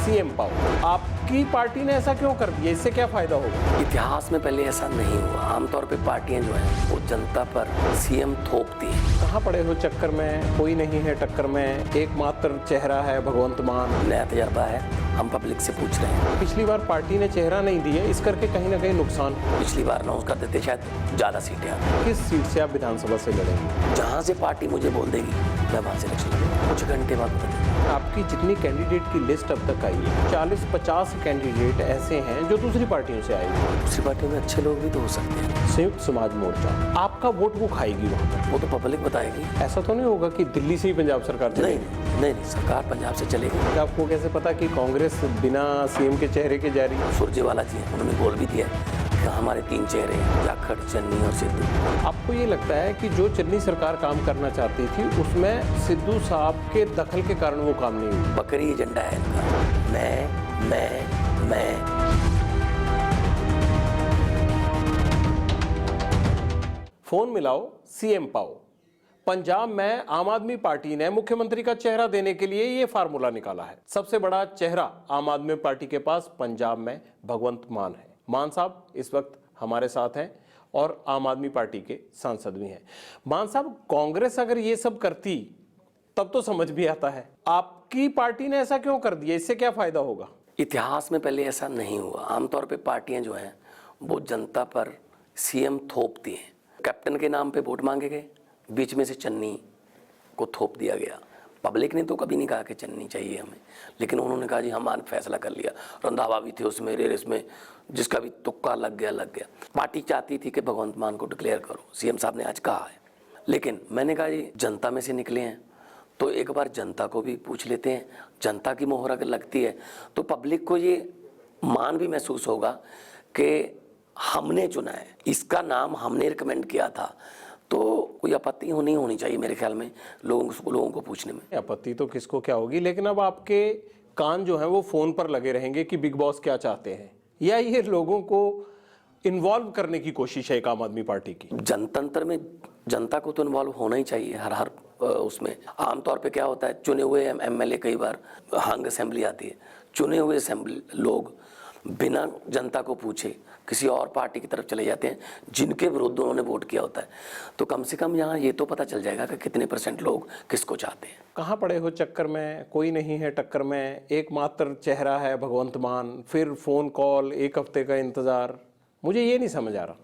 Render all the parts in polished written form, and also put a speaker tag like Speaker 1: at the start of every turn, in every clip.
Speaker 1: CM power. आपकी party ने ऐसा क्यों कर दिया, इससे क्या फायदा होगा?
Speaker 2: इतिहास में पहले ऐसा नहीं हुआ। आमतौर पे पार्टियां जो हैं वो जनता पर सीएम थोपती हैं।
Speaker 1: कहाँ पड़े हो चक्कर में, कोई नहीं है टक्कर में, एकमात्र चेहरा है भगवंत मान।
Speaker 2: नया तजर्बा है, हम पब्लिक से पूछ रहे हैं।
Speaker 1: पिछली बार पार्टी ने चेहरा नहीं दिया, इस करके कहीं ना कहीं नुकसान।
Speaker 2: पिछली बार अनाउंस कर देते शायद ज़्यादा सीटें आती।
Speaker 1: किस सीट से आप विधानसभा से लड़ेंगे?
Speaker 2: जहाँ से पार्टी मुझे बोल देगी मैं वहाँ से इलेक्शन लड़ूंगा। कुछ घंटे बाद बता देंगे।
Speaker 1: आपकी जितनी कैंडिडेट की लिस्ट अब तक आई है, 40-50 कैंडिडेट ऐसे हैं जो दूसरी पार्टियों से आए हैं।
Speaker 2: दूसरी पार्टियों में अच्छे लोग भी तो हो सकते हैं।
Speaker 1: संयुक्त समाज मोर्चा आपका वोट वो खाएगी वहाँ पर?
Speaker 2: वो तो पब्लिक बताएगी।
Speaker 1: ऐसा तो नहीं होगा कि दिल्ली से ही पंजाब सरकार चलेगी?
Speaker 2: नहीं, सरकार पंजाब से चलेगी।
Speaker 1: आपको कैसे पता कि कांग्रेस बिना सीएम के चेहरे के जा रही है?
Speaker 2: सुरजेवाला जी हैं, उन्होंने बोल भी दिया है कि हमारे 3 चेहरे हैं, जाखड़, चन्नी और सिद्धू।
Speaker 1: आपको ये लगता है कि जो चन्नी सरकार काम करना चाहती थी उसमें सिद्धू साहब के दखल के कारण वो काम नहीं हुआ?
Speaker 2: बकरी एजेंडा है इनका। मैं
Speaker 1: फोन मिलाओ, सीएम पाओ। पंजाब में आम आदमी पार्टी ने मुख्यमंत्री का चेहरा देने के लिए ये फार्मूला निकाला है। सबसे बड़ा चेहरा आम आदमी पार्टी के पास पंजाब में भगवंत मान है। मान साहब इस वक्त हमारे साथ हैं और आम आदमी पार्टी के सांसद भी हैं। मान साहब, कांग्रेस अगर ये सब करती तब तो समझ भी आता है, आपकी पार्टी ने ऐसा क्यों कर दिया, इससे क्या फायदा होगा?
Speaker 2: इतिहास में पहले ऐसा नहीं हुआ। आमतौर पे पार्टियां जो हैं वो जनता पर सीएम थोपती हैं। कैप्टन के नाम पे वोट मांगे गए, बीच में से चन्नी को थोप दिया गया। पब्लिक ने तो कभी नहीं कहा कि चन्नी चाहिए हमें, लेकिन उन्होंने कहा जी हमारा फैसला कर लिया। रंधावा भी थे उसमें, रेस में, जिसका भी तुक्का लग गया। पार्टी चाहती थी कि भगवंत मान को डिक्लेयर करो, सीएम साहब ने आज कहा है। लेकिन मैंने कहा जी जनता में से निकले हैं तो एक बार जनता को भी पूछ लेते हैं। जनता की मोहर अगर लगती है तो पब्लिक को ये मान भी महसूस होगा कि हमने चुना है, इसका नाम हमने रिकमेंड किया था। तो कोई आपत्ति नहीं होनी चाहिए मेरे ख्याल में लोगों को पूछने में।
Speaker 1: आपत्ति तो किसको क्या होगी, लेकिन अब आपके कान जो है वो फोन पर लगे रहेंगे कि बिग बॉस क्या चाहते हैं, या ये लोगों को इन्वॉल्व करने की कोशिश है एक आम आदमी पार्टी की?
Speaker 2: जनतंत्र में जनता को तो इन्वॉल्व होना ही चाहिए हर उसमें। आमतौर पे क्या होता है, चुने हुए एमएलए, कई बार हंग असेंबली आती है, चुने हुए असेंबली लोग बिना जनता को पूछे किसी और पार्टी की तरफ चले जाते हैं जिनके विरुद्ध उन्होंने वोट किया होता है। तो कम से कम यहाँ ये तो पता चल जाएगा कि कितने % लोग किसको चाहते हैं।
Speaker 1: कहाँ पड़े हो चक्कर में, कोई नहीं है टक्कर में, एकमात्र चेहरा है भगवंत मान, फिर फोन कॉल, 1 हफ्ते का इंतजार। मुझे ये नहीं समझ आ रहा।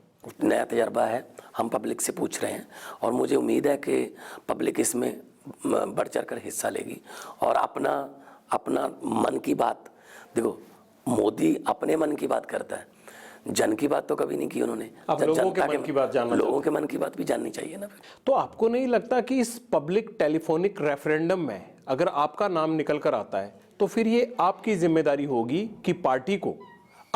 Speaker 2: नया तजर्बा है, हम पब्लिक से पूछ रहे हैं और मुझे उम्मीद है कि पब्लिक इसमें बढ़ चढ़ कर हिस्सा लेगी और अपना मन की बात। देखो, मोदी अपने मन की बात करता है, जन की बात तो कभी नहीं की उन्होंने।
Speaker 1: लोगों के मन की बात जानना,
Speaker 2: लोगों के मन की बात भी जाननी चाहिए ना।
Speaker 1: तो आपको नहीं लगता कि इस पब्लिक टेलीफोनिक रेफरेंडम में अगर आपका नाम निकल कर आता है तो फिर ये आपकी जिम्मेदारी होगी कि पार्टी को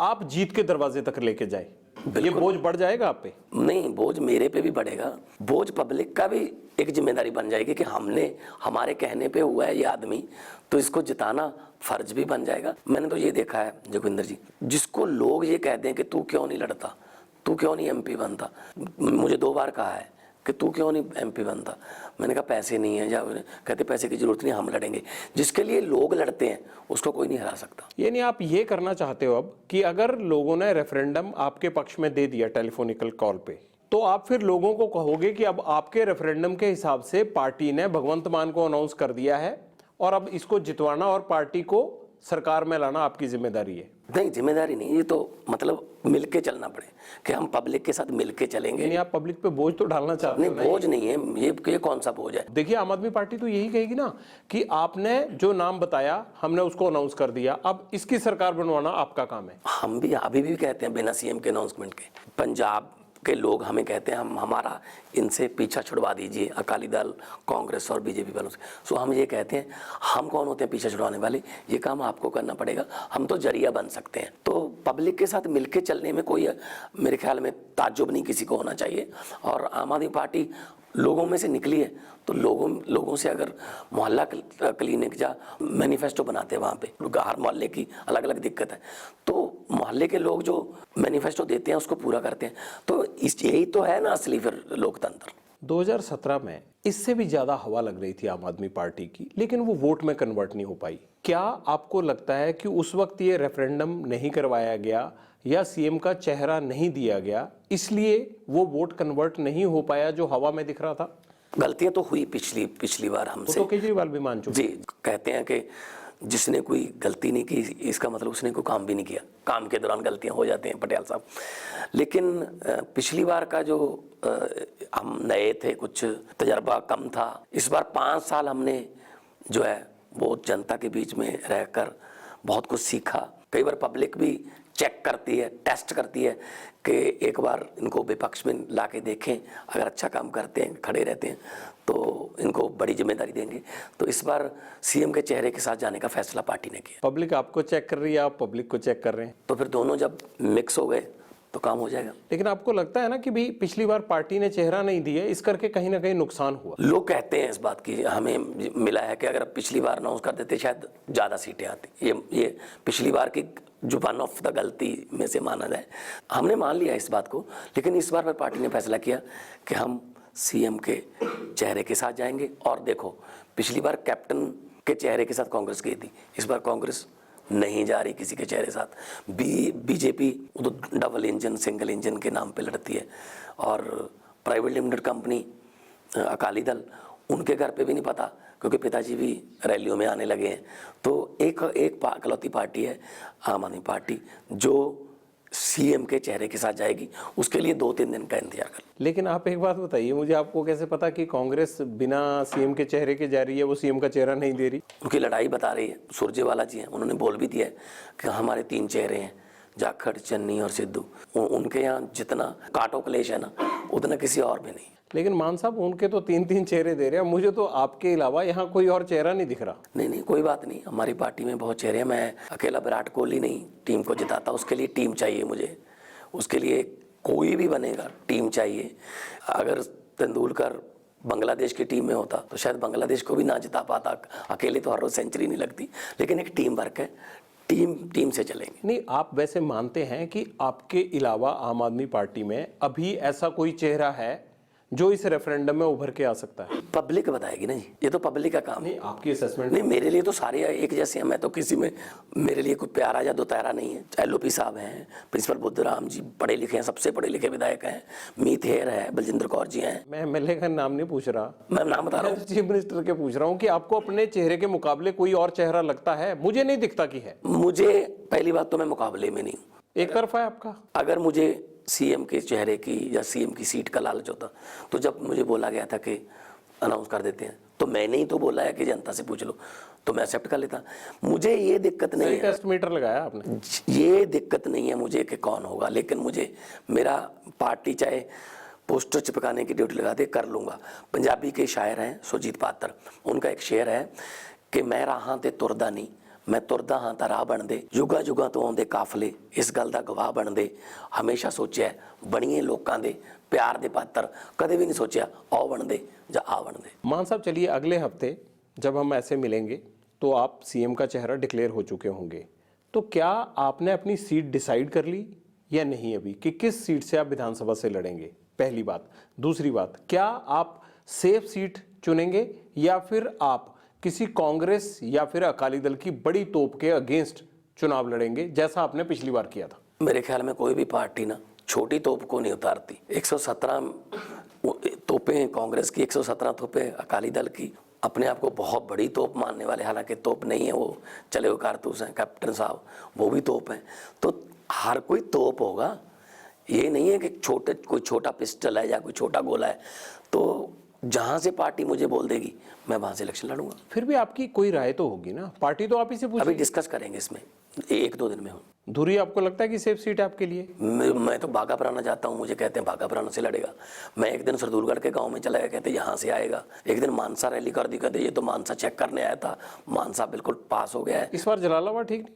Speaker 1: आप जीत के दरवाजे तक लेके जाए? ये बोझ बढ़ जाएगा आप पे?
Speaker 2: नहीं, बोझ मेरे पे भी बढ़ेगा, बोझ पब्लिक का भी एक जिम्मेदारी बन जाएगी कि हमारे कहने पे हुआ है ये आदमी, तो इसको जिताना फर्ज भी बन जाएगा। मैंने तो ये देखा है जोगिंदर जी, जिसको लोग ये कहते हैं कि तू क्यों नहीं लड़ता, तू क्यों नहीं MP बनता। मुझे 2 बार कहा है कि तू क्यों नहीं MP बनता। मैंने कहा पैसे नहीं है, कहते पैसे की जरूरत नहीं, हम लड़ेंगे। जिसके लिए लोग लड़ते हैं उसको कोई नहीं हरा सकता।
Speaker 1: ये नहीं, आप ये करना चाहते हो अब कि अगर लोगों ने रेफरेंडम आपके पक्ष में दे दिया टेलीफोनिकल कॉल पे, तो आप फिर लोगों को कहोगे कि अब आपके रेफरेंडम के हिसाब से पार्टी ने भगवंत मान को अनाउंस कर दिया है और अब इसको जितवाना और पार्टी को सरकार में लाना आपकी जिम्मेदारी है?
Speaker 2: नहीं, जिम्मेदारी नहीं, ये तो मतलब मिलके चलना पड़े कि हम पब्लिक के साथ मिलके चलेंगे।
Speaker 1: नहीं, आप पब्लिक पे बोझ तो डालना चाहते हैं?
Speaker 2: नहीं, बोझ नहीं है ये कौन सा बोझ है।
Speaker 1: देखिए, आम आदमी पार्टी तो यही कहेगी ना कि आपने जो नाम बताया हमने उसको अनाउंस कर दिया, अब इसकी सरकार बनवाना आपका काम है।
Speaker 2: हम भी अभी भी कहते हैं बिना CM के अनाउंसमेंट के। पंजाब के लोग हमें कहते हैं हमारा इनसे पीछा छुड़वा दीजिए, अकाली दल, कांग्रेस और BJP वालों से। सो हम ये कहते हैं, हम कौन होते हैं पीछा छुड़वाने वाले, ये काम आपको करना पड़ेगा, हम तो जरिया बन सकते हैं। तो पब्लिक के साथ मिलके चलने में कोई मेरे ख्याल में ताज्जुब नहीं किसी को होना चाहिए। और आम आदमी पार्टी लोगों में से निकली है तो लोगों से अगर मोहल्ला क्लिनिक या मैनिफेस्टो बनाते हैं, वहाँ पे हर मोहल्ले की अलग अलग दिक्कत है, तो मोहल्ले के लोग जो मैनिफेस्टो देते हैं उसको पूरा करते हैं, तो यही तो है ना असली फिर लोकतंत्र।
Speaker 1: 2017 में इससे भी ज्यादा हवा लग रही थी आम आदमी पार्टी की, लेकिन वो वोट में कन्वर्ट नहीं हो पाई। क्या आपको लगता है कि उस वक्त ये रेफरेंडम नहीं करवाया गया या सीएम का चेहरा नहीं दिया गया, इसलिए वो वोट कन्वर्ट नहीं हो पाया जो हवा में दिख रहा था?
Speaker 2: गलतियां तो हुई पिछली बार हमसे।
Speaker 1: तो केजरीवाल भी मान चुके।
Speaker 2: जी, कहते हैं कि जिसने कोई गलती नहीं की इसका मतलब उसने कोई काम भी नहीं किया। काम के दौरान गलतियां हो जाती हैं पटियाल साहब। लेकिन पिछली बार का जो हम नए थे, कुछ तजर्बा कम था। इस बार 5 साल हमने जो है वो जनता के बीच में रहकर बहुत कुछ सीखा। कई बार पब्लिक भी चेक करती है, टेस्ट करती है कि एक बार इनको विपक्ष में ला के देखें, अगर अच्छा काम करते हैं, खड़े रहते हैं तो इनको बड़ी जिम्मेदारी देंगे। तो इस बार सीएम के चेहरे के साथ जाने का फैसला पार्टी ने किया।
Speaker 1: पब्लिक आपको चेक कर रही है, आप पब्लिक को चेक कर रहे हैं,
Speaker 2: तो फिर दोनों जब मिक्स हो गए तो काम हो जाएगा।
Speaker 1: लेकिन आपको लगता है ना कि भी पिछली बार पार्टी ने चेहरा नहीं दिया, इस करके कहीं ना कहीं नुकसान हुआ?
Speaker 2: लोग कहते हैं इस बात की, हमें मिला है कि अगर पिछली बार अनाउंस कर देते शायद ज़्यादा सीटें आती। ये पिछली बार की जो वन ऑफ द गलती में से माना जाए। हमने मान लिया इस बात को, लेकिन इस बार पार्टी ने फैसला किया कि हम सीएम के चेहरे के साथ जाएंगे। और देखो, पिछली बार कैप्टन के चेहरे के साथ कांग्रेस गई थी, इस बार कांग्रेस नहीं जा रही किसी के चेहरे साथ। बीजेपी तो डबल इंजन सिंगल इंजन के नाम पे लड़ती है। और private limited company Akali Dal, उनके घर पे भी नहीं पता, क्योंकि पिताजी भी रैलियों में आने लगे हैं। तो एक इकलौती पार्टी है आम आदमी पार्टी जो सीएम के चेहरे के साथ जाएगी। उसके लिए 2-3 दिन का इंतजार कर।
Speaker 1: लेकिन आप एक बात बताइए मुझे, आपको कैसे पता कि कांग्रेस बिना सीएम के चेहरे के जा रही है, वो सीएम का चेहरा नहीं दे रही?
Speaker 2: उनकी लड़ाई बता रही है। सुरजेवाला जी हैं, उन्होंने बोल भी दिया है कि हमारे 3 चेहरे हैं, जाखड़, चन्नी और सिद्धू। उनके यहाँ जितना काटो क्लेश है ना, उतना किसी और में नहीं।
Speaker 1: लेकिन मान साहब, उनके तो 3-3 चेहरे दे रहे हैं, मुझे तो आपके अलावा यहाँ कोई और चेहरा नहीं दिख रहा।
Speaker 2: नहीं, कोई बात नहीं, हमारी पार्टी में बहुत चेहरे हैं। मैं अकेला विराट कोहली नहीं टीम को जिताता, उसके लिए टीम चाहिए मुझे। उसके लिए कोई भी बनेगा, टीम चाहिए। अगर तेंदुलकर बांग्लादेश की टीम में होता तो शायद बांग्लादेश को भी ना जिता पाता। अकेले तो हर रोज सेंचुरी नहीं लगती, लेकिन एक टीम वर्क है, टीम से चलेंगे।
Speaker 1: नहीं, आप वैसे मानते हैं कि आपके अलावा आम आदमी पार्टी में अभी ऐसा कोई चेहरा है जो इस रेफरेंडम में उभर के आ सकता है?
Speaker 2: पब्लिक बताएगी ना जी, ये तो पब्लिक का काम है।
Speaker 1: नहीं, आपकी असेसमेंट?
Speaker 2: नहीं, मेरे लिए तो सारे एक जैसे हैं। मैं तो किसी में, मेरे लिए कोई प्यारा या दो तारा नहीं है। एलओपी साहब हैं, प्रिंसिपल बुद्धराम जी पढ़े लिखे हैं, सबसे पढ़े लिखे विधायक हैं। मीत हेर है, बलजिंदर कौर जी हैं।
Speaker 1: मैं एमएलए का नाम नहीं पूछ रहा,
Speaker 2: मैं नाम बता रहा हूँ।
Speaker 1: चीफ मिनिस्टर के पूछ रहा हूँ कि आपको अपने चेहरे के मुकाबले कोई और चेहरा लगता है? मुझे नहीं दिखता कि है।
Speaker 2: मुझे पहली बात तो मैं मुकाबले में नहीं हूँ,
Speaker 1: एक तरफा है आपका।
Speaker 2: अगर मुझे सीएम के चेहरे की या सीएम की सीट का लालच होता तो जब मुझे बोला गया था कि अनाउंस कर देते हैं, तो मैंने ही तो बोला है कि जनता से पूछ लो, तो मैं एक्सेप्ट कर लेता। मुझे ये दिक्कत नहीं है,
Speaker 1: टेस्ट मीटर लगाया आपने,
Speaker 2: ये दिक्कत नहीं है मुझे कि कौन होगा। लेकिन मुझे मेरा पार्टी चाहे पोस्टर चिपकाने की ड्यूटी लगा दे, कर लूँगा। पंजाबी के शायर हैं सुरजीत पात्र, उनका एक शेर है कि मैं राहां ते तुरदा नहीं, मैं तुरदा हाँ तां राह बनदे, युगा युगा तो आउंदे काफले इस गल दा गवाह बनदे। हमेशा सोचिया बणीए लोकां दे प्यार दे पात्र, कदे भी नहीं सोचिया आओ बनदे या आ बनदे।
Speaker 1: मान साहब, चलिए अगले हफ्ते जब हम ऐसे मिलेंगे तो आप सीएम का चेहरा डिक्लेयर हो चुके होंगे, तो क्या आपने अपनी सीट डिसाइड कर ली या नहीं अभी, कि किस सीट से आप विधानसभा से लड़ेंगे? पहली बात। दूसरी बात, क्या आप सेफ सीट चुनेंगे या फिर आप किसी कांग्रेस या फिर अकाली दल की बड़ी तोप के अगेंस्ट चुनाव लड़ेंगे, जैसा आपने पिछली बार किया था?
Speaker 2: मेरे ख्याल में कोई भी पार्टी ना छोटी तोप को नहीं उतारती। 117 तोपें कांग्रेस की, 117 तोपें अकाली दल की। अपने आप को बहुत बड़ी तोप मानने वाले, हालांकि तोप नहीं है, वो चले हुए कारतूस हैं। कैप्टन साहब वो भी तोप हैं। तो हर कोई तोप होगा, ये नहीं है कि कोई छोटा पिस्टल है या कोई छोटा गोला है। तो जहां से पार्टी मुझे बोल देगी मैं वहां से इलेक्शन लड़ूंगा।
Speaker 1: फिर भी आपकी कोई राय तो होगी ना, पार्टी तो आप ही से पूछेगी।
Speaker 2: अभी डिस्कस करेंगे इसमें, 1-2 दिन में हूँ।
Speaker 1: धुरी आपको लगता है कि सेफ सीट है आपके लिए?
Speaker 2: मैं तो बाघा पुराना जाता हूँ, मुझे कहते हैं बाघा पुराना से लड़ेगा। मैं एक दिन सरदूलगढ़ के गांव में चला गया, कहते यहाँ से आएगा। एक दिन मानसा रैली कर दी, कहते ये तो मानसा चेक करने आया था, मानसा बिल्कुल पास हो गया है।
Speaker 1: इस बार जलालाबाद ठीक नहीं?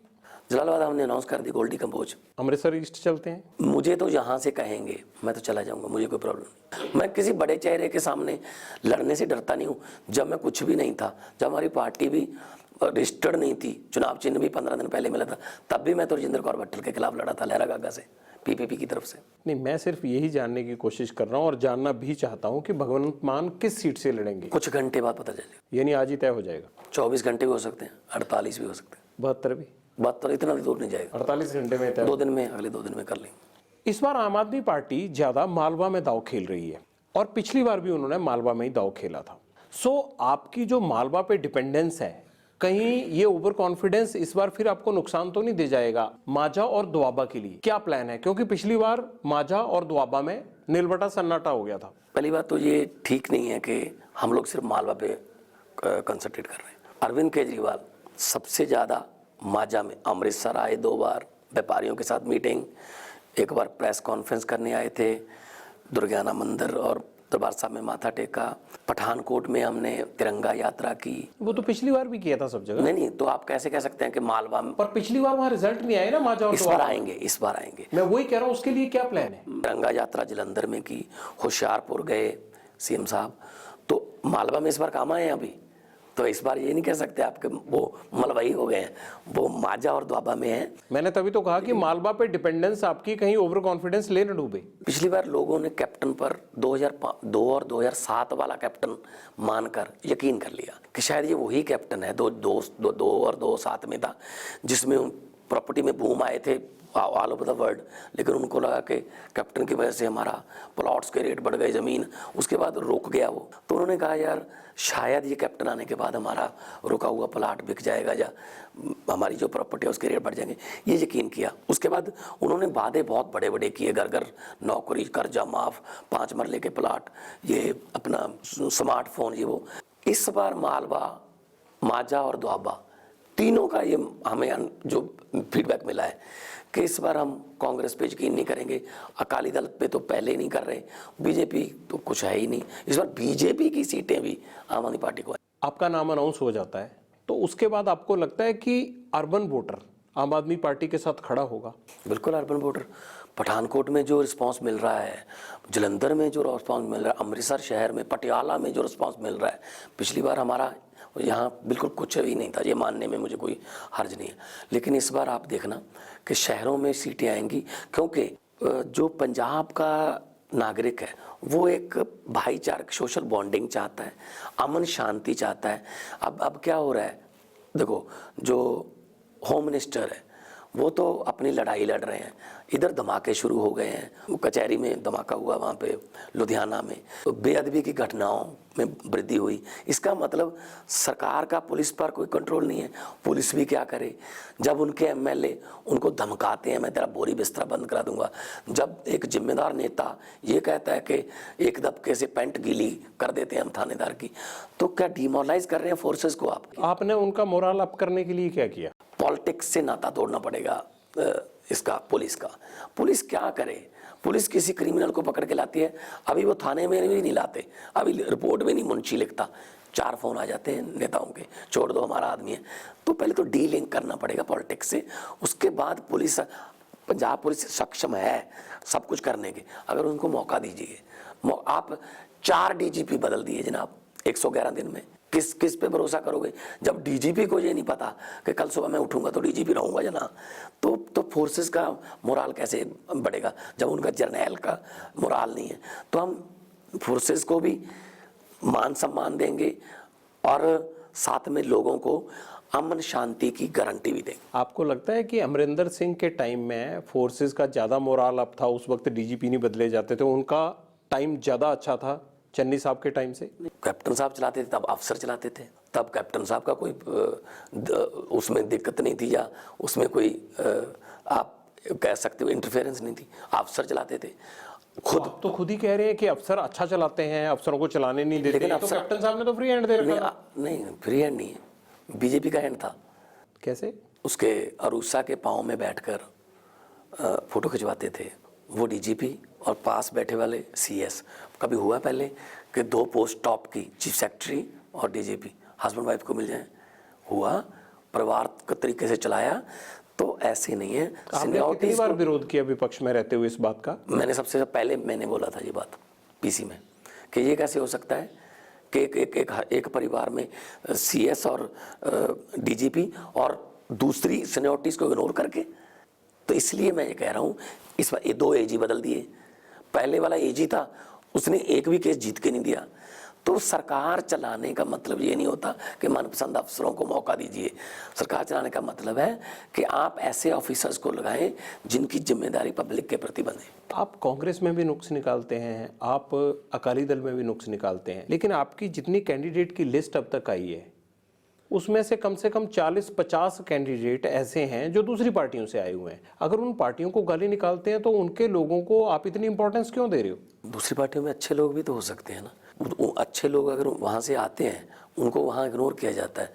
Speaker 2: जलालाबाद हमने अनाउंस कर दी, गोल्डी कंपोज।
Speaker 1: अमृतसर ईस्ट चलते हैं?
Speaker 2: मुझे तो यहाँ से कहेंगे मैं तो चला जाऊँगा, मुझे कोई प्रॉब्लम नहीं। मैं किसी बड़े चेहरे के सामने लड़ने से डरता नहीं हूँ। जब मैं कुछ भी नहीं था, जब हमारी पार्टी भी रजिस्टर्ड नहीं थी, चुनाव चिन्ह भी 15 दिन पहले मिला था, तब भी मैं तो राजेंद्र कौर भट्टल के खिलाफ लड़ा था लहरा गागा से, पीपीपी की तरफ से।
Speaker 1: नहीं, मैं सिर्फ यही जानने की कोशिश कर रहा हूँ और जानना भी चाहता हूँ कि भगवंत मान किस सीट से लड़ेंगे।
Speaker 2: कुछ घंटे बाद पता चलेगा।
Speaker 1: यानी आज ही तय हो जाएगा?
Speaker 2: 24 घंटे भी हो सकते हैं, 48 भी हो सकते हैं,
Speaker 1: 72 भी?
Speaker 2: 72 इतना भी दूर नहीं जाएगा,
Speaker 1: 48 घंटे में तय?
Speaker 2: 2 दिन में, अगले 2 दिन में कर लेंगे।
Speaker 1: इस बार आम आदमी पार्टी ज्यादा मालवा में दांव खेल रही है और पिछली बार भी उन्होंने मालवा में ही दांव खेला था। सो आपकी जो मालवा पे डिपेंडेंस है, कहीं ये ओवर कॉन्फिडेंस इस बार फिर आपको नुकसान तो नहीं दे जाएगा माझा और दोआबा के लिए? क्या प्लान है, क्योंकि पिछली बार माझा और दोआबा में नीलबटा सन्नाटा हो गया था।
Speaker 2: पहली बात तो ये ठीक नहीं है कि हम लोग सिर्फ मालवा पे कंसंट्रेट कर रहे हैं। अरविंद केजरीवाल सबसे ज़्यादा माझा में, अमृतसर आए 2 बार, व्यापारियों के साथ मीटिंग, एक बार प्रेस कॉन्फ्रेंस करने आए थे, दुर्गाना मंदिर और दरबार साहब में माथा टेका, पठानकोट में हमने तिरंगा यात्रा की।
Speaker 1: वो तो पिछली बार भी किया था सब जगह।
Speaker 2: नहीं, तो आप कैसे कह सकते हैं कि मालवा में?
Speaker 1: पर पिछली बार वहां रिजल्ट नहीं आए ना माझा और
Speaker 2: इस बार आएंगे, इस बार आएंगे।
Speaker 1: मैं वही कह रहा हूँ, उसके लिए क्या प्लान है?
Speaker 2: तिरंगा यात्रा जलंधर में की, होशियारपुर गए सीएम साहब, तो मालवा में इस बार काम आए हैं अभी। तो इस बार ये नहीं कह सकते आपके वो मलवई हो गए हैं, वो माझा और दोआबा में है।
Speaker 1: मैंने तभी तो कहा कि मालवा पे डिपेंडेंस आपकी कहीं ओवर कॉन्फिडेंस ले न डूबे।
Speaker 2: पिछली बार लोगों ने कैप्टन पर 2002 और 2007 वाला कैप्टन मानकर यकीन कर लिया कि शायद ये वही कैप्टन है, 2 और 2007 में था, जिसमें प्रॉपर्टी में बूम आए थे ऑल ओवर द वर्ल्ड, लेकिन उनको लगा कि कैप्टन की वजह से हमारा प्लॉट्स के रेट बढ़ गए, ज़मीन, उसके बाद रुक गया वो। तो उन्होंने कहा यार शायद ये कैप्टन आने के बाद हमारा रुका हुआ प्लाट बिक जाएगा या हमारी जो प्रॉपर्टी है उसके रेट बढ़ जाएंगे, ये यकीन किया। उसके बाद उन्होंने वादे बहुत बड़े बड़े किए, घर घर नौकरी, कर्जा माफ़, 5 मरले के प्लाट, ये अपना स्मार्टफोन, ये वो। इस बार मालवा, माझा और दोआबा तीनों का ये हमें जो फीडबैक मिला है कि इस बार हम कांग्रेस पे यकीन नहीं करेंगे, अकाली दल पे तो पहले ही नहीं कर रहे, बीजेपी तो कुछ है ही नहीं, इस बार बीजेपी की सीटें भी आम आदमी पार्टी को है।
Speaker 1: आपका नाम अनाउंस हो जाता है तो उसके बाद आपको लगता है कि अर्बन वोटर आम आदमी पार्टी के साथ खड़ा होगा?
Speaker 2: बिल्कुल अर्बन वोटर, पठानकोट में जो रिस्पांस मिल रहा है, जलंधर में जो रिस्पांस मिल रहा है, अमृतसर शहर में, पटियाला में जो रिस्पांस मिल रहा है, पिछली बार हमारा यहाँ बिल्कुल कुछ भी नहीं था, ये मानने में मुझे कोई हर्ज नहीं है, लेकिन इस बार आप देखना कि शहरों में सीटें आएंगी, क्योंकि जो पंजाब का नागरिक है वो एक भाईचारक सोशल बॉन्डिंग चाहता है, अमन शांति चाहता है। अब क्या हो रहा है, देखो जो होम मिनिस्टर है वो तो अपनी लड़ाई लड़ रहे हैं, इधर धमाके शुरू हो गए हैं, कचहरी में धमाका हुआ, वहाँ पे लुधियाना में तो बेअदबी की घटनाओं में वृद्धि हुई। इसका मतलब सरकार का पुलिस पर कोई कंट्रोल नहीं है। पुलिस भी क्या करे जब उनके एमएलए उनको धमकाते हैं, मैं तेरा बोरी बिस्तरा बंद करा दूंगा। जब एक जिम्मेदार नेता ये कहता है कि एक दबके से पैंट गीली कर देते हैं हम थानेदार की, तो क्या डिमोरलाइज कर रहे हैं फोर्सेस को आप?
Speaker 1: आपने उनका मोरल अप करने के लिए क्या किया?
Speaker 2: पॉलिटिक्स से नाता तोड़ना पड़ेगा इसका, पुलिस का। पुलिस क्या करे, पुलिस किसी क्रिमिनल को पकड़ के लाती है, अभी वो थाने में भी नहीं लाते, अभी रिपोर्ट में नहीं मुंशी लिखता, 4 फोन आ जाते हैं नेताओं के, छोड़ दो हमारा आदमी है। तो पहले तो डीलिंक करना पड़ेगा पॉलिटिक्स से, उसके बाद पुलिस, पंजाब पुलिस सक्षम है सब कुछ करने के, अगर उनको मौका दीजिए। आप 4 डीजीपी बदल दिए जनाब 111 दिन में, किस पे भरोसा करोगे जब डीजीपी को ये नहीं पता कि कल सुबह मैं उठूंगा तो डीजीपी रहूंगा या ना? तो फोर्सेस का मोराल कैसे बढ़ेगा जब उनका जर्नैल का मोराल नहीं है? तो हम फोर्सेस को भी मान सम्मान देंगे और साथ में लोगों को अमन शांति की गारंटी भी देंगे।
Speaker 1: आपको लगता है कि अमरिंदर सिंह के टाइम में फोर्सेस का ज्यादा मोराल अप था, उस वक्त डीजीपी नहीं बदले जाते थे, उनका टाइम ज्यादा अच्छा था चन्नी साहब के टाइम से?
Speaker 2: कैप्टन साहब चलाते थे तब अफसर चलाते थे, तब कैप्टन साहब का कोई उसमें दिक्कत नहीं थी, या उसमें कोई आप कह सकते हो इंटरफेरेंस नहीं थी, अफसर चलाते थे।
Speaker 1: खुद ही कह रहे हैं कि अफसर अच्छा चलाते हैं, अफसरों को चलाने नहीं देते, लेकिन तो कैप्टन साहब ने तो फ्री हैंड दे रखा।
Speaker 2: नहीं, फ्री हैंड नहीं है, बीजेपी का हैंड था।
Speaker 1: कैसे? उसके
Speaker 2: अरूसा के पाँव में बैठकर फोटो खिंचवाते थे वो डीजीपी और पास बैठे वाले सीएस। कभी हुआ पहले कि 2 पोस्ट टॉप की, चीफ सेक्रेटरी और डीजीपी, हस्बैंड वाइफ को मिल जाए? हुआ? परिवार के तरीके से चलाया, तो ऐसे नहीं है।
Speaker 1: आपने कितनी बार विरोध किया विपक्ष में रहते हुए इस बात का?
Speaker 2: मैंने सबसे पहले मैंने बोला था ये बात पीसी में कि ये कैसे हो सकता है कि एक परिवार में CS और DGP और दूसरी सीनियरिटीज को इग्नोर करके। तो इसलिए मैं ये कह रहा हूँ, इस बार ये 2 AG बदल दिए। पहले वाला AG था, उसने एक भी केस जीत के नहीं दिया। तो सरकार चलाने का मतलब ये नहीं होता कि मनपसंद अफसरों को मौका दीजिए। सरकार चलाने का मतलब है कि आप ऐसे ऑफिसर्स को लगाएं जिनकी जिम्मेदारी पब्लिक के प्रति बने।
Speaker 1: आप कांग्रेस में भी नुक्स निकालते हैं, आप अकाली दल में भी नुक्स निकालते हैं, लेकिन आपकी जितनी कैंडिडेट की लिस्ट अब तक आई है उसमें से कम 40-50 कैंडिडेट ऐसे हैं जो दूसरी पार्टियों से आए हुए हैं। अगर उन पार्टियों को गाली निकालते हैं तो उनके लोगों को आप इतनी इंपॉर्टेंस क्यों दे रहे हो?
Speaker 2: दूसरी पार्टियों में अच्छे लोग भी तो हो सकते हैं ना। वो अच्छे लोग अगर वहाँ से आते हैं, उनको वहाँ इग्नोर किया जाता है।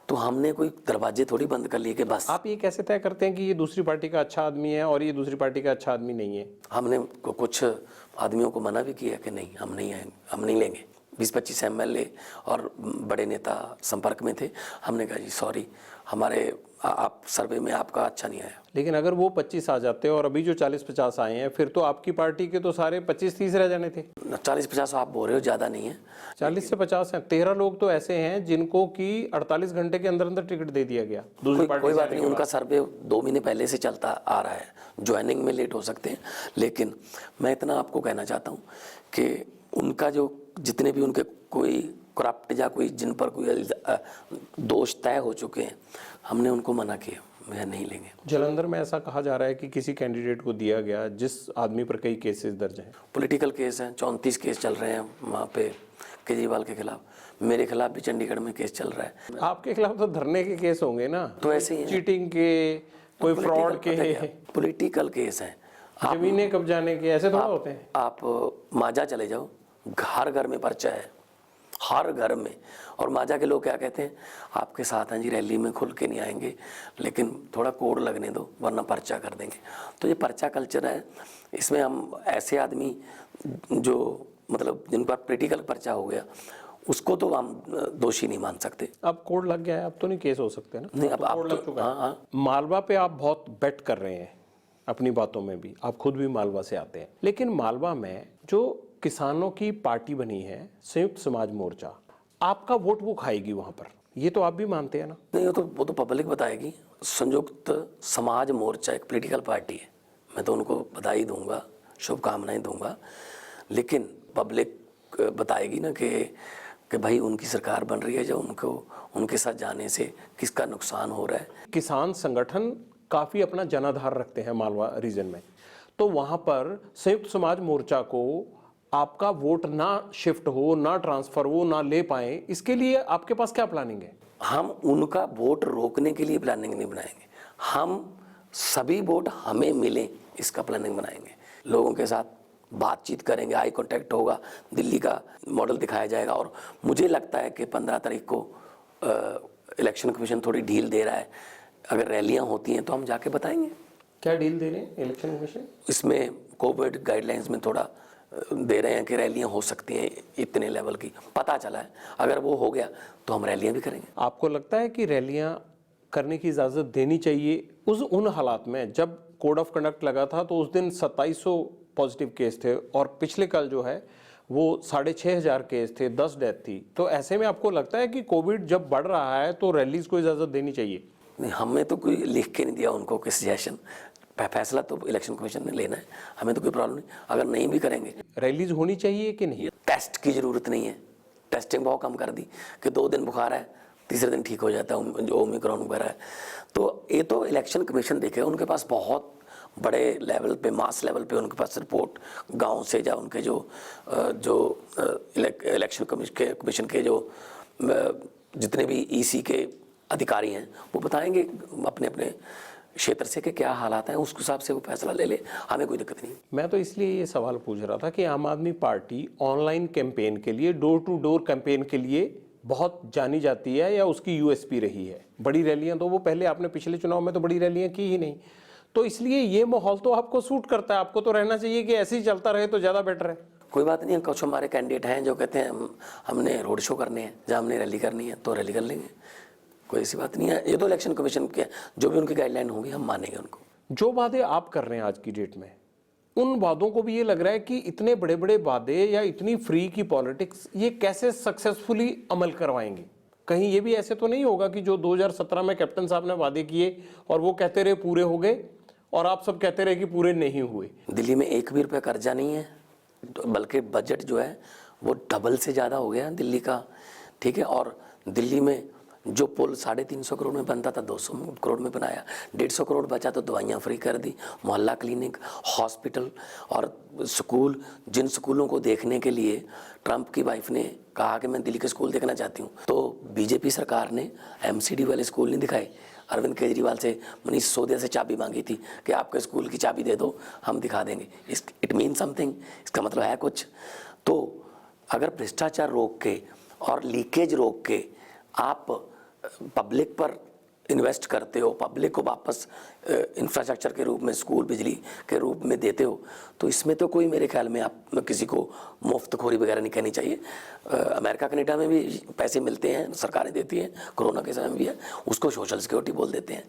Speaker 2: तो हमने कोई दरवाजे थोड़ी बंद कर लिए कि बस।
Speaker 1: आप ये कैसे तय करते हैं कि ये दूसरी पार्टी का अच्छा आदमी है और ये दूसरी पार्टी का अच्छा आदमी नहीं है?
Speaker 2: हमने कुछ आदमियों को मना भी किया कि नहीं, हम नहीं आएंगे, हम नहीं लेंगे। 20-25 MLA और बड़े नेता संपर्क में थे। हमने कहा जी सॉरी, हमारे आप सर्वे में आपका अच्छा नहीं आया।
Speaker 1: लेकिन अगर वो 25 आ जाते और अभी जो 40-50 आए हैं, फिर तो आपकी पार्टी के तो सारे 25-30 रह जाने थे।
Speaker 2: 40-50 आप बोल रहे हो, ज़्यादा नहीं है।
Speaker 1: 40 से 50 हैं। 13 लोग तो ऐसे हैं जिनको कि 48 घंटे के अंदर अंदर टिकट दे दिया गया दूसरी पार्टी।
Speaker 2: कोई बात नहीं, उनका सर्वे 2 महीने पहले से चलता आ रहा है। ज्वाइनिंग में लेट हो सकते हैं, लेकिन मैं इतना आपको कहना चाहता हूँ कि उनका जो जितने भी उनके कोई करप्ट या कोई जिन पर कोई दोष तय हो चुके हैं, हमने उनको मना किया, मैं नहीं लेंगे।
Speaker 1: जलंधर में ऐसा कहा जा रहा है कि किसी कैंडिडेट को दिया गया जिस आदमी पर कई केसेस दर्ज हैं।
Speaker 2: पॉलिटिकल केस हैं, 34 केस चल रहे हैं वहाँ पे केजरीवाल के खिलाफ। मेरे खिलाफ भी चंडीगढ़ में केस चल रहा है।
Speaker 1: आपके खिलाफ तो धरने के केस होंगे ना?
Speaker 2: तो ऐसे ही
Speaker 1: चीटिंग के, कोई फ्रॉड के,
Speaker 2: पॉलिटिकल केस हैं,
Speaker 1: जमीनें कब्जाने के, ऐसे थोड़ा होते हैं।
Speaker 2: आप माजा चले जाओ, घर घर में पर्चा है, हर घर में। और माजा के लोग क्या कहते हैं, आपके साथ हैं जी, रैली में खुल के नहीं आएंगे, लेकिन थोड़ा कोड लगने दो वरना पर्चा कर देंगे। तो ये पर्चा कल्चर है। इसमें हम ऐसे आदमी जो मतलब जिनका पॉलिटिकल पर्चा हो गया, उसको तो हम दोषी नहीं मान सकते।
Speaker 1: अब कोड लग गया है, अब तो नहीं केस हो सकते ना?
Speaker 2: नहीं, अब
Speaker 1: कोड लग चुका है। हाँ। मालवा पे आप बहुत बेट कर रहे हैं अपनी बातों में भी, आप खुद भी मालवा से आते हैं, लेकिन मालवा में जो किसानों की पार्टी बनी है संयुक्त समाज मोर्चा, आपका वोट वो खाएगी वहां पर, ये तो आप भी मानते हैं ना?
Speaker 2: नहीं, वो तो पब्लिक बताएगी। संयुक्त समाज मोर्चा एक पॉलिटिकल पार्टी है, मैं तो उनको बधाई दूंगा, शुभकामनाएं दूंगा, लेकिन पब्लिक बताएगी ना कि भाई उनकी सरकार बन रही है, जो उनके साथ जाने से किसका नुकसान हो रहा है।
Speaker 1: किसान संगठन काफी अपना जनाधार रखते हैं मालवा रीजन में, तो वहां पर संयुक्त समाज मोर्चा को आपका वोट ना शिफ्ट हो, ना ट्रांसफर हो, ना ले पाए, इसके लिए आपके पास क्या प्लानिंग है?
Speaker 2: हम उनका वोट रोकने के लिए प्लानिंग नहीं बनाएंगे, हम सभी वोट हमें मिले इसका प्लानिंग बनाएंगे। लोगों के साथ बातचीत करेंगे, आई कांटेक्ट होगा, दिल्ली का मॉडल दिखाया जाएगा। और मुझे लगता है कि 15 तारीख को इलेक्शन कमीशन थोड़ी ढील दे रहा है। अगर रैलियां होती हैं तो हम जाके बताएंगे।
Speaker 1: क्या डील दे रहे हैं इलेक्शन कमीशन?
Speaker 2: इसमें कोविड गाइडलाइंस में थोड़ा दे रहे हैं कि रैलियां हो सकती हैं इतने लेवल की, पता चला है। अगर वो हो गया तो हम रैलियां भी करेंगे।
Speaker 1: आपको लगता है कि रैलियां करने की इजाज़त देनी चाहिए उन हालात में? जब कोड ऑफ कंडक्ट लगा था तो उस दिन 2700 पॉजिटिव केस थे और पिछले कल जो है वो 6500 केस थे, 10 डेथ थी। तो ऐसे में आपको लगता है कि कोविड जब बढ़ रहा है तो रैलीज को इजाज़त देनी चाहिए?
Speaker 2: नहीं, हमें तो कोई लिख के नहीं दिया उनको कि सजेशन, फैसला तो इलेक्शन कमीशन ने लेना है, हमें तो कोई प्रॉब्लम नहीं। अगर नहीं भी करेंगे,
Speaker 1: रैलीज होनी चाहिए कि नहीं?
Speaker 2: टेस्ट की ज़रूरत नहीं है, टेस्टिंग बहुत कम कर दी कि 2 दिन बुखार है, तीसरे दिन ठीक हो जाता है, जो ओमिक्रॉन वगैरह है। तो ये तो इलेक्शन कमीशन देखे, उनके पास बहुत बड़े लेवल पे, मास लेवल पे उनके पास रिपोर्ट गांव से या उनके जो इलेक्शन कमीशन के जो जितने भी ईसी के अधिकारी हैं वो बताएंगे अपने अपने क्षेत्र से कि क्या हालात हैं, उस हिसाब से वो फैसला ले ले, हमें कोई दिक्कत नहीं।
Speaker 1: मैं तो इसलिए ये सवाल पूछ रहा था कि आम आदमी पार्टी ऑनलाइन कैंपेन के लिए, डोर टू डोर कैंपेन के लिए बहुत जानी जाती है या उसकी यूएसपी रही है। बड़ी रैलियां तो वो पहले, आपने पिछले चुनाव में तो बड़ी रैलियां की ही नहीं, तो इसलिए ये माहौल तो आपको सूट करता है। आपको तो रहना चाहिए कि ऐसे ही चलता रहे तो ज़्यादा बेटर है।
Speaker 2: कोई बात नहीं, कुछ हमारे कैंडिडेट हैं जो कहते हैं हमने रोड शो करने हैं, जहाँ हमने रैली करनी है तो रैली कर लेंगे, कोई ऐसी बात नहीं है। ये तो इलेक्शन कमीशन के जो भी उनकी गाइडलाइन होगी हम मानेंगे उनको।
Speaker 1: जो वादे आप कर रहे हैं आज की डेट में, उन वादों को भी ये लग रहा है कि इतने बड़े बड़े वादे या इतनी फ्री की पॉलिटिक्स ये कैसे सक्सेसफुली अमल करवाएंगे। कहीं ये भी ऐसे तो नहीं होगा कि जो 2017 में कैप्टन साहब ने वादे किए और वो कहते रहे पूरे हो गए और आप सब कहते रहे कि पूरे नहीं हुए।
Speaker 2: दिल्ली में एक भी रुपया कर्जा नहीं है, बल्कि बजट जो है वो डबल से ज़्यादा हो गया दिल्ली का, ठीक है। और दिल्ली में जो पुल 350 करोड़ में बनता था 200 करोड़ में बनाया, 150 करोड़ बचा तो दवाइयाँ फ्री कर दी, मोहल्ला क्लिनिक, हॉस्पिटल और स्कूल। जिन स्कूलों को देखने के लिए ट्रंप की वाइफ ने कहा कि मैं दिल्ली के स्कूल देखना चाहती हूँ, तो बीजेपी सरकार ने एमसीडी वाले स्कूल नहीं दिखाए। अरविंद केजरीवाल से मनीष सिसोदिया से चाबी मांगी थी कि आपके स्कूल की चाबी दे दो, हम दिखा देंगे। इट मीन समथिंग, इसका मतलब है कुछ। तो अगर भ्रष्टाचार रोक के और लीकेज रोक के आप पब्लिक पर इन्वेस्ट करते हो, पब्लिक को वापस इंफ्रास्ट्रक्चर के रूप में, स्कूल, बिजली के रूप में देते हो, तो इसमें तो कोई मेरे ख्याल में आप किसी को मुफ्तखोरी वगैरह नहीं कहनी चाहिए। अमेरिका कनाडा में भी पैसे मिलते हैं, सरकारें देती हैं, कोरोना के समय में भी है, उसको सोशल सिक्योरिटी बोल देते हैं।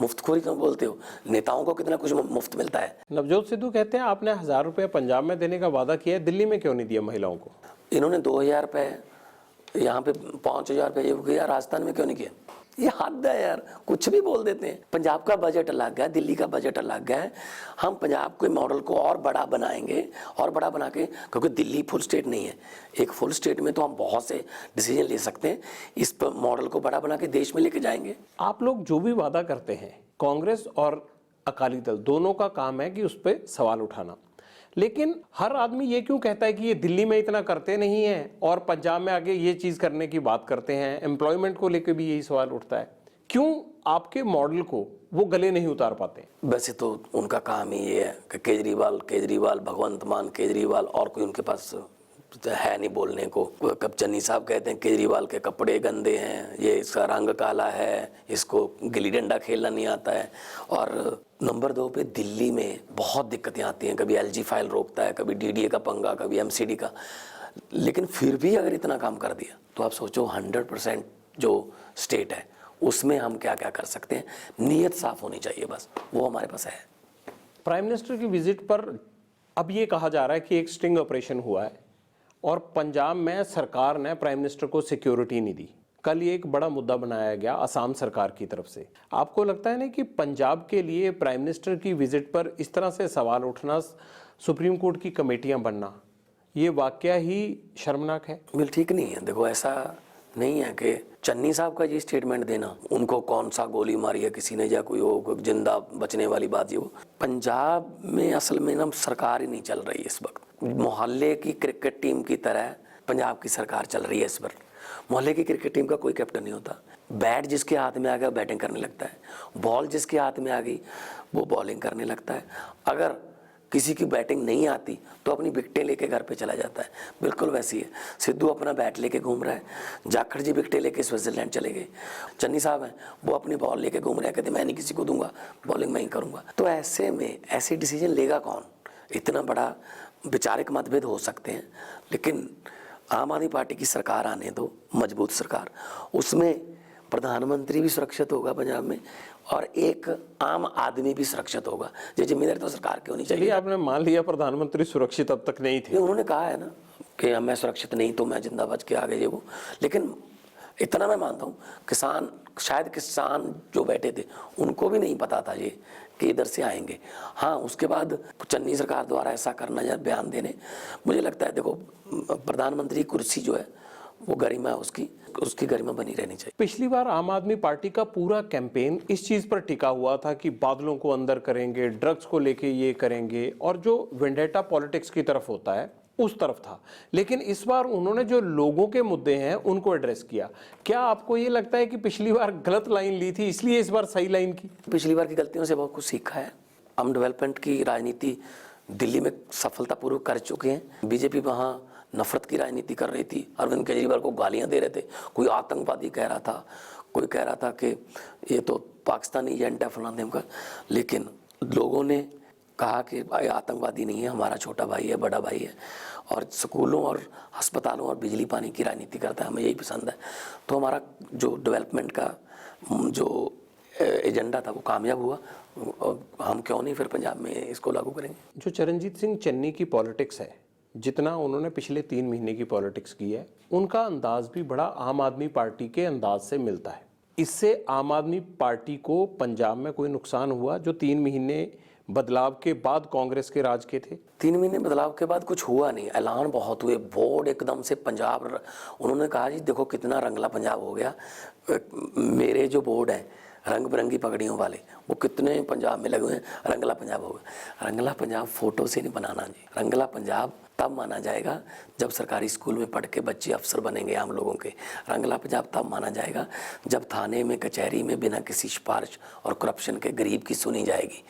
Speaker 2: मुफ्तखोरी क्यों बोलते हो? नेताओं को कितना कुछ मुफ्त मिलता है।
Speaker 1: नवजोत सिद्धू कहते हैं आपने 1000 रुपये पंजाब में देने का वादा किया है, दिल्ली में क्यों नहीं दिया महिलाओं को?
Speaker 2: इन्होंने 2000 रुपये यहाँ पे 5000 रुपये ये किया, राजस्थान में क्यों नहीं किया? ये हद है यार, कुछ भी बोल देते हैं। पंजाब का बजट अलग है, दिल्ली का बजट अलग है। हम पंजाब के मॉडल को और बड़ा बनाएंगे, और बड़ा बना के, क्योंकि दिल्ली फुल स्टेट नहीं है। एक फुल स्टेट में तो हम बहुत से डिसीजन ले सकते हैं, इस मॉडल को बड़ा बना के देश में लेके जाएंगे।
Speaker 1: आप लोग जो भी वादा करते हैं, कांग्रेस और अकाली दल दोनों का काम है कि उस पर सवाल उठाना, लेकिन हर आदमी ये क्यों कहता है कि ये दिल्ली में इतना करते नहीं हैं और पंजाब में आगे ये चीज़ करने की बात करते हैं? एम्प्लॉयमेंट को लेकर भी यही सवाल उठता है, क्यों आपके मॉडल को वो गले नहीं उतार पाते?
Speaker 2: वैसे तो उनका काम ही ये है कि केजरीवाल, भगवंत मान केजरीवाल, और कोई उनके पास है नहीं बोलने को। कब चन्नी साहब कहते हैं केजरीवाल के कपड़े गंदे हैं, ये इसका रंग काला है, इसको गिल्ली डंडा खेलना नहीं आता है। और नंबर 2 पे दिल्ली में बहुत दिक्कतें आती हैं, कभी एलजी फाइल रोकता है, कभी डीडीए का पंगा, कभी एमसीडी का। लेकिन फिर भी अगर इतना काम कर दिया तो आप सोचो 100% जो स्टेट है उसमें हम क्या क्या कर सकते हैं। नीयत साफ होनी चाहिए, बस वो हमारे पास है।
Speaker 1: प्राइम मिनिस्टर की विजिट पर अब ये कहा जा रहा है कि एक स्टिंग ऑपरेशन हुआ है और पंजाब में सरकार ने प्राइम मिनिस्टर को सिक्योरिटी नहीं दी। कल ये एक बड़ा मुद्दा बनाया गया असम सरकार की तरफ से। आपको लगता है ना कि पंजाब के लिए प्राइम मिनिस्टर की विजिट पर इस तरह से सवाल उठना, सुप्रीम कोर्ट की कमेटियां बनना, ये वाकया ही शर्मनाक है?
Speaker 2: बिल्कुल ठीक नहीं है। देखो, ऐसा नहीं है कि चन्नी साहब का ये स्टेटमेंट देना, उनको कौन सा गोली मारी है किसी ने या कोई हो जिंदा बचने वाली बात, ये वो पंजाब में असल में ना सरकार ही नहीं चल रही है इस वक्त। मोहल्ले की क्रिकेट टीम की तरह पंजाब की सरकार चल रही है इस वक्त। मोहल्ले की क्रिकेट टीम का कोई कैप्टन नहीं होता। बैट जिसके हाथ में आ गया बैटिंग करने लगता है, बॉल जिसके हाथ में आ गई वो बॉलिंग करने लगता है। अगर किसी की बैटिंग नहीं आती तो अपनी विकटें लेके घर पे चला जाता है। बिल्कुल वैसी है। सिद्धू अपना बैट लेके घूम रहा है, जाखड़ जी विकटें लेके स्विट्जरलैंड चले गए। चन्नी साहब हैं, वो अपनी बॉल लेके घूम रहे हैं, कहते मैं नहीं किसी को दूंगा, बॉलिंग मैं ही करूंगा। तो ऐसे में ऐसे डिसीजन लेगा कौन? इतना बड़ा विचारिक मतभेद हो सकते हैं, लेकिन आम आदमी पार्टी की सरकार आने दो, मजबूत सरकार, उसमें प्रधानमंत्री भी सुरक्षित होगा पंजाब में और एक आम आदमी भी सुरक्षित होगा। ये जिम्मेदारी तो सरकार की होनी चाहिए।
Speaker 1: चलिए, आपने मान लिया प्रधानमंत्री सुरक्षित अब तक नहीं थे।
Speaker 2: उन्होंने कहा है ना कि मैं सुरक्षित नहीं तो मैं जिंदा बच के आ गए वो। लेकिन इतना मैं मानता हूँ, शायद किसान जो बैठे थे उनको भी नहीं पता था ये कि इधर से आएंगे। हाँ, उसके बाद चन्नी सरकार द्वारा ऐसा करना या बयान देने, मुझे लगता है देखो प्रधानमंत्री कुर्सी जो है वो गरिमा है, उसकी गरिमा बनी रहनी चाहिए।
Speaker 1: पिछली बार आम आदमी पार्टी का पूरा कैंपेन इस चीज पर टिका हुआ था कि बादलों को अंदर करेंगे, ड्रग्स को लेके ये करेंगे, और जो वेंडेटा पॉलिटिक्स की तरफ होता है उस तरफ था। लेकिन इस बार उन्होंने जो लोगों के मुद्दे हैं उनको एड्रेस किया। क्या आपको ये लगता है कि पिछली बार गलत लाइन ली थी इसलिए इस बार सही लाइन की?
Speaker 2: पिछली बार की गलतियों से बहुत कुछ सीखा है। हम डेवलपमेंट की राजनीति दिल्ली में सफलतापूर्वक कर चुके हैं। बीजेपी वहाँ नफरत की राजनीति कर रही थी, अरविंद केजरीवाल को गालियां दे रहे थे, कोई आतंकवादी कह रहा था, कोई कह रहा था कि ये तो पाकिस्तानी एजेंट है फलाने का। लेकिन लोगों ने कहा कि भाई आतंकवादी नहीं है, हमारा छोटा भाई है, बड़ा भाई है, और स्कूलों और अस्पतालों और बिजली पानी की राजनीति करता है, हमें यही पसंद है। तो हमारा जो डेवलपमेंट का जो एजेंडा था वो कामयाब हुआ, हम क्यों नहीं फिर पंजाब में इसको लागू करेंगे।
Speaker 1: जो चरणजीत सिंह चन्नी की पॉलिटिक्स है, जितना उन्होंने पिछले 3 महीने की पॉलिटिक्स की है, उनका अंदाज भी बड़ा आम आदमी पार्टी के अंदाज से मिलता है। इससे आम आदमी पार्टी को पंजाब में कोई नुकसान हुआ जो 3 महीने बदलाव के बाद कांग्रेस के राज के थे?
Speaker 2: 3 महीने बदलाव के बाद कुछ हुआ नहीं, ऐलान बहुत हुए, बोर्ड एकदम से पंजाब, उन्होंने कहा जी देखो कितना रंगला पंजाब हो गया, मेरे जो बोर्ड हैं रंग बिरंगी पगड़ियों वाले वो कितने पंजाब में लगे हुए हैं, रंगला पंजाब हो गया। रंगला पंजाब फोटो से नहीं बनाना जी, रंगला पंजाब तब माना जाएगा जब सरकारी स्कूल में पढ़ के बच्चे अफसर बनेंगे आम लोगों के। रंगला पंजाब तब माना जाएगा जब थाने में कचहरी में बिना किसी सिफारिश और करप्शन के गरीब की सुनी जाएगी।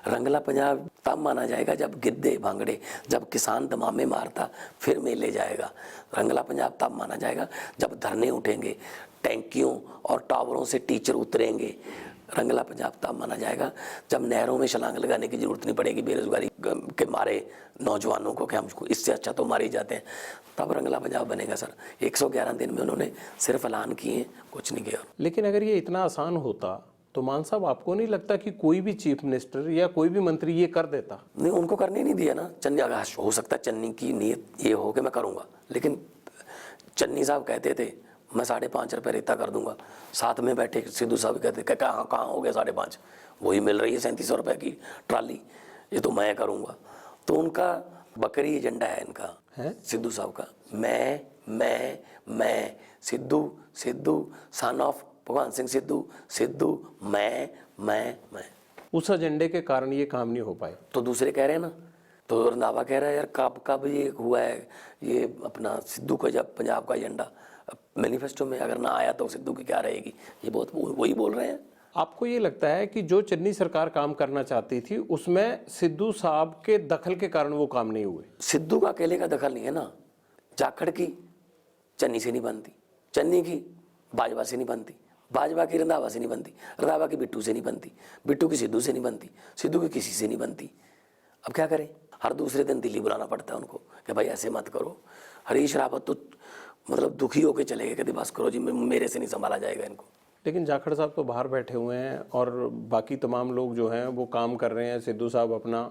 Speaker 2: रंगला पंजाब तब माना जाएगा जब गिद्दे भांगड़े, जब किसान दमामे मारता फिर मेले जाएगा। रंगला पंजाब तब माना जाएगा जब धरने उठेंगे, टैंकियों और टावरों से टीचर उतरेंगे। रंगला पंजाब तब माना जाएगा जब नहरों में छलांग लगाने की जरूरत नहीं पड़ेगी बेरोजगारी के मारे नौजवानों को, कि हमको इससे अच्छा तो मारे जाते हैं, तब रंगला पंजाब बनेगा सर। 111 दिन में उन्होंने सिर्फ ऐलान किए, कुछ नहीं किया।
Speaker 1: लेकिन अगर ये इतना आसान होता तो मान साहब आपको नहीं लगता कि कोई भी चीफ मिनिस्टर या कोई भी मंत्री ये कर देता?
Speaker 2: नहीं, उनको करने नहीं दिया ना। चन्नी, अगर हो सकता है चन्नी की नीयत ये हो कि मैं करूँगा, लेकिन चन्नी साहब कहते थे मैं 5.5 रुपये रेता कर दूंगा, साथ में बैठे सिद्धू साहब कहते कहाँ हो गया 5.5, वही मिल रही है 3700 रुपये की ट्राली, ये तो मैं करूँगा। तो उनका बकरी एजेंडा है इनका है सिद्धू साहब का, मैं सिद्धू सन ऑफ भगवान सिंह सिद्धू मैं।
Speaker 1: उस एजेंडे के कारण ये काम नहीं हो पाए।
Speaker 2: तो दूसरे कह रहे हैं ना, तो रंधावा कह रहा है यार कब ये हुआ है, ये अपना सिद्धू का जब पंजाब का एजेंडा मैनिफेस्टो में अगर ना आया तो सिद्धू की क्या रहेगी, ये बहुत वही बोल रहे हैं।
Speaker 1: आपको ये लगता है कि जो चन्नी सरकार काम करना चाहती थी उसमें सिद्धू साहब के दखल के कारण वो काम नहीं हुए?
Speaker 2: सिद्धू का अकेले का दखल नहीं है ना, जाखड़ की चन्नी से नहीं बनती, चन्नी की भाजपा से नहीं बनती, भाजपा की रंधावा से नहीं बनती, रंधावा की बिट्टू से नहीं बनती, बिट्टू की सिद्धू से नहीं बनती, सिद्धू की किसी से नहीं बनती। अब क्या करें, हर दूसरे दिन दिल्ली बुलाना पड़ता है उनको कि भाई ऐसे मत करो। हरीश रावत तो मतलब दुखी होकर चले गए, कहते बस करो जी, मेरे से नहीं संभाला जाएगा इनको।
Speaker 1: लेकिन जाखड़ साहब तो बाहर बैठे हुए हैं और बाकी तमाम लोग जो हैं वो काम कर रहे हैं, सिद्धू साहब अपना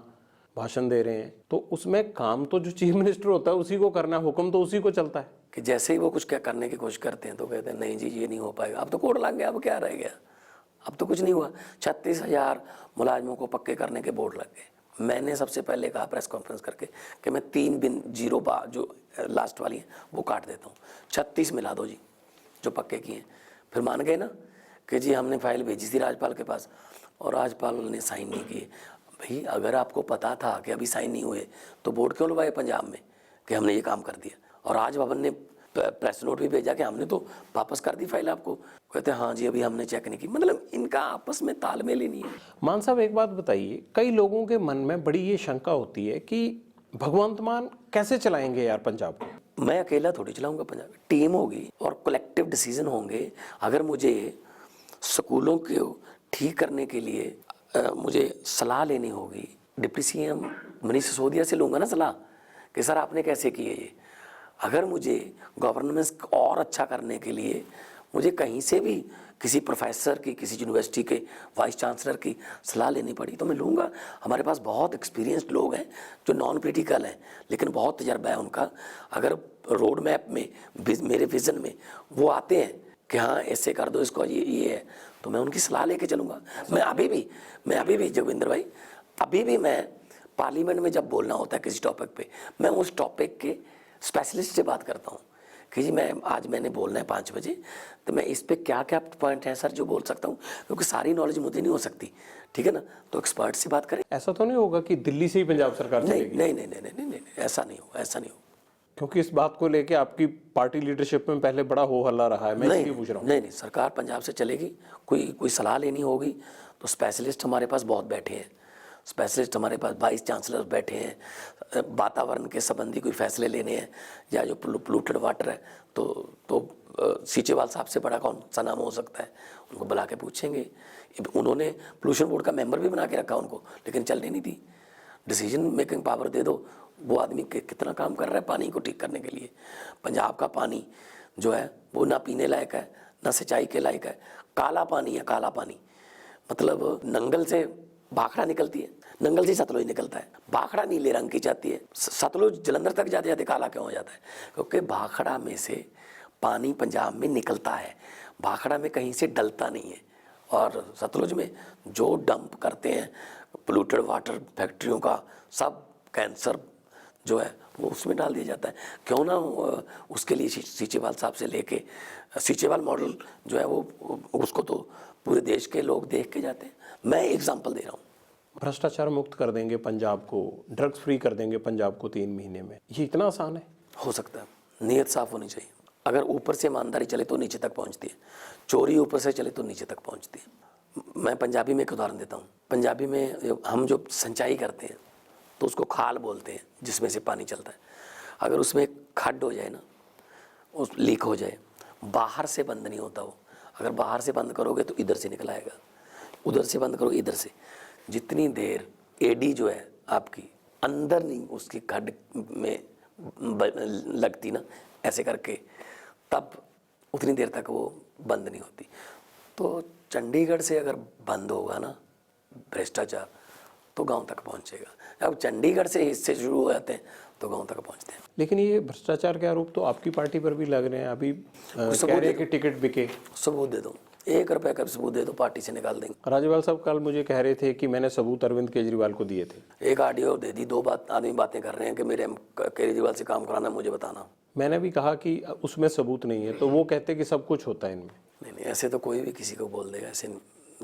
Speaker 1: भाषण दे रहे हैं, तो उसमें काम तो जो चीफ मिनिस्टर होता है उसी को करना है, हुक्म तो उसी को चलता है।
Speaker 2: कि जैसे ही वो कुछ क्या करने की कोशिश करते हैं तो कहते हैं नहीं जी ये नहीं हो पाएगा। अब तो कोड लग गया, अब क्या रह गया, अब तो कुछ नहीं हुआ। 36,000 मुलाजमों को पक्के करने के बोर्ड लग गए। मैंने सबसे पहले कहा प्रेस कॉन्फ्रेंस करके कि मैं 3 बिन 0 बार जो लास्ट वाली है वो काट देता हूँ, 36 मिला दो जी जो पक्के किए। फिर मान गए ना कि जी हमने फाइल भेजी थी राज्यपाल के पास और राज्यपाल ने साइन नहीं किए। भाई अगर आपको पता था कि अभी साइन नहीं हुए तो बोर्ड क्यों लवाए पंजाब में कि हमने ये काम कर दिया? और राज भवन ने प्रेस नोट भी भेजा कि हमने तो वापस कर दी फाइल आपको। कहते हैं हाँ जी अभी हमने चेक नहीं की। मतलब इनका आपस में तालमेल ही नहीं है।
Speaker 1: मान साहब एक बात बताइए, कई लोगों के मन में बड़ी ये शंका होती है कि भगवंत मान कैसे चलाएंगे यार पंजाब को?
Speaker 2: मैं अकेला थोड़ी चलाऊंगा पंजाब, टीम होगी और कलेक्टिव डिसीजन होंगे। अगर मुझे स्कूलों को ठीक करने के लिए मुझे सलाह लेनी होगी, डिप्टी सीएम मनीष सिसोदिया से लूँगा ना सलाह कि सर आपने कैसे किए ये। अगर मुझे गवर्नेंस और अच्छा करने के लिए मुझे कहीं से भी किसी प्रोफेसर की, किसी यूनिवर्सिटी के वाइस चांसलर की सलाह लेनी पड़ी तो मैं लूँगा। हमारे पास बहुत एक्सपीरियंस्ड लोग हैं जो नॉन पॉलिटिकल हैं लेकिन बहुत तजर्बा है उनका। अगर रोड मैप में मेरे विज़न में वो आते हैं कि हाँ ऐसे कर दो इसको, ये है, तो मैं उनकी सलाह लेके चलूँगा। मैं अभी भी जोगिंदर भाई, अभी भी मैं पार्लियामेंट में जब बोलना होता है किसी टॉपिक पे, मैं उस टॉपिक के स्पेशलिस्ट से बात करता हूँ कि जी मैंने बोलना है 5 बजे, तो मैं इस पे क्या क्या पॉइंट है सर जो बोल सकता हूँ, क्योंकि सारी नॉलेज मुझे नहीं हो सकती, ठीक है ना। तो एक्सपर्ट से बात करें।
Speaker 1: ऐसा तो नहीं होगा कि दिल्ली से ही पंजाब सरकार चलेगी?
Speaker 2: नहीं, ऐसा नहीं हो।
Speaker 1: क्योंकि इस बात को लेके आपकी पार्टी लीडरशिप में पहले बड़ा हो हल्ला रहा है, मैं इसलिए पूछ रहा हूँ।
Speaker 2: नहीं, सरकार पंजाब से चलेगी। कोई सलाह लेनी होगी तो स्पेशलिस्ट हमारे पास बहुत बैठे हैं, स्पेशलिस्ट हमारे पास वाइस चांसलर बैठे हैं। वातावरण के संबंधी कोई फैसले लेने हैं या जो पोल्यूटेड वाटर है तो सीचेवाल साहब से बड़ा कौन सा नाम हो सकता है, उनको बुला के पूछेंगे। उन्होंने पोल्यूशन बोर्ड का मेंबर भी बना के रखा उनको, लेकिन चलने नहीं दी। डिसीजन मेकिंग पावर दे दो। वो आदमी कितना काम कर रहा है पानी को ठीक करने के लिए। पंजाब का पानी जो है वो ना पीने लायक है ना सिंचाई के लायक है, काला पानी है, काला पानी। मतलब नंगल से भाखड़ा निकलती है, नंगल से सतलुज निकलता है। भाखड़ा नीले रंग की जाती है, सतलुज जलंधर तक जाते जाते काला क्यों हो जाता है? क्योंकि भाखड़ा में से पानी पंजाब में निकलता है, भाखड़ा में कहीं से डलता नहीं है। और सतलुज में जो डंप करते हैं पोल्यूटेड वाटर फैक्ट्रियों का, सब कैंसर जो है वो उसमें डाल दिया जाता है। क्यों ना उसके लिए सीचेवाल साहब से लेके सीचेवाल मॉडल जो है वो उसको तो पूरे देश के लोग देख के जाते हैं। मैं एग्जांपल दे रहा हूँ।
Speaker 1: भ्रष्टाचार मुक्त कर देंगे पंजाब को, ड्रग्स फ्री कर देंगे पंजाब को 3 महीने में, ये इतना आसान है?
Speaker 2: हो सकता है, नीयत साफ होनी चाहिए। अगर ऊपर से ईमानदारी चले तो नीचे तक पहुंचती है, चोरी ऊपर से चले तो नीचे तक पहुंचती है। मैं पंजाबी में एक उदाहरण देता हूँ। पंजाबी में हम जो सिंचाई करते हैं तो उसको खाल बोलते हैं, जिसमें से पानी चलता है। अगर उसमें खड्ड हो जाए ना, उस लीक हो जाए, बाहर से बंद नहीं होता वो। अगर बाहर से बंद करोगे तो इधर से निकल आएगा, उधर से बंद करोगे इधर से। जितनी देर एडी जो है आपकी अंदर नहीं उसकी खड्ड में लगती ना ऐसे करके, तब उतनी देर तक वो बंद नहीं होती। तो चंडीगढ़ से अगर बंद होगा ना भ्रष्टाचार तो गांव तक पहुंचेगा। अब चंडीगढ़ से हिस्से शुरू हो जाते हैं तो गांव तक पहुंचते हैं।
Speaker 1: लेकिन ये भ्रष्टाचार के आरोप तो आपकी पार्टी पर भी लग रहे हैं। अभी कह रहे हैं कि टिकट बिके।
Speaker 2: सबूत दे दो, 1 रुपए का सबूत दे दो, पार्टी से निकाल देंगे।
Speaker 1: राज्यपाल साहब कल मुझे कह रहे थे कि मैंने सबूत अरविंद केजरीवाल को दिए थे।
Speaker 2: एक ऑडियो दे दी, 2 आदमी बातें कर रहे हैं कि मेरे केजरीवाल से काम कराना, मुझे बताना।
Speaker 1: मैंने भी कहा कि उसमें सबूत नहीं है, तो वो कहते कि सब कुछ होता है इनमें।
Speaker 2: नहीं, ऐसे तो कोई भी किसी को बोल देगा। ऐसे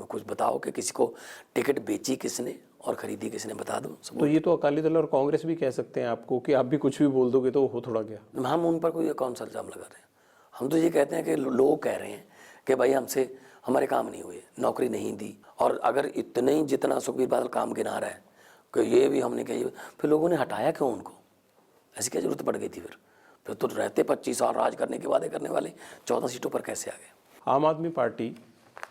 Speaker 2: कुछ बताओ कि किसी को टिकट बेची किसने और खरीदी किसने, बता दो सबूत।
Speaker 1: तो ये तो अकाली दल और कांग्रेस भी कह सकते हैं आपको कि आप भी कुछ भी बोल दोगे तो हो थोड़ा गया।
Speaker 2: हम उन पर कोई कौन सा इल्ज़ाम लगा रहे हैं? हम तो ये कहते हैं कि लोग कह रहे हैं कि भाई हमसे हमारे काम नहीं हुए, नौकरी नहीं दी। और अगर इतने ही जितना सुखबीर बादल काम गिना रहा है कि ये भी हमने कही, फिर लोगों ने हटाया क्यों उनको? ऐसी क्या जरूरत पड़ गई थी? फिर तो रहते 25 साल राज करने के वादे करने वाले 14 सीटों पर कैसे आ गए?
Speaker 1: आम आदमी पार्टी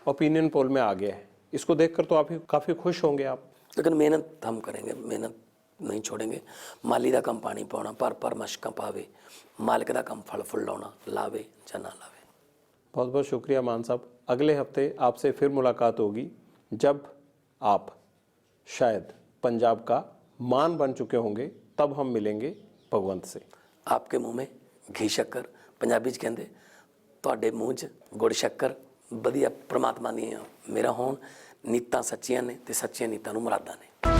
Speaker 1: ओपिनियन पोल में आ गया है, इसको देखकर तो आप काफ़ी खुश होंगे आप।
Speaker 2: लेकिन मेहनत हम करेंगे, मेहनत नहीं छोड़ेंगे। माली दा कम पानी पाना, पर मशकां पावे, मालिक दा कम फल फुल लाना, लावे या ना लावे।
Speaker 1: बहुत बहुत शुक्रिया मान साहब। अगले हफ्ते आपसे फिर मुलाकात होगी जब आप शायद पंजाब का मान बन चुके होंगे, तब हम मिलेंगे भगवंत से।
Speaker 2: आपके मुँह में घी शक्कर, पंजाबी च कहंदे तुहाडे मूँह च गुड़ शक्कर, वधिया परमात्मा दी मेरा होण। नीतां सच्चियां ने ते सच्चियां नीतां नूं मुरादां ने।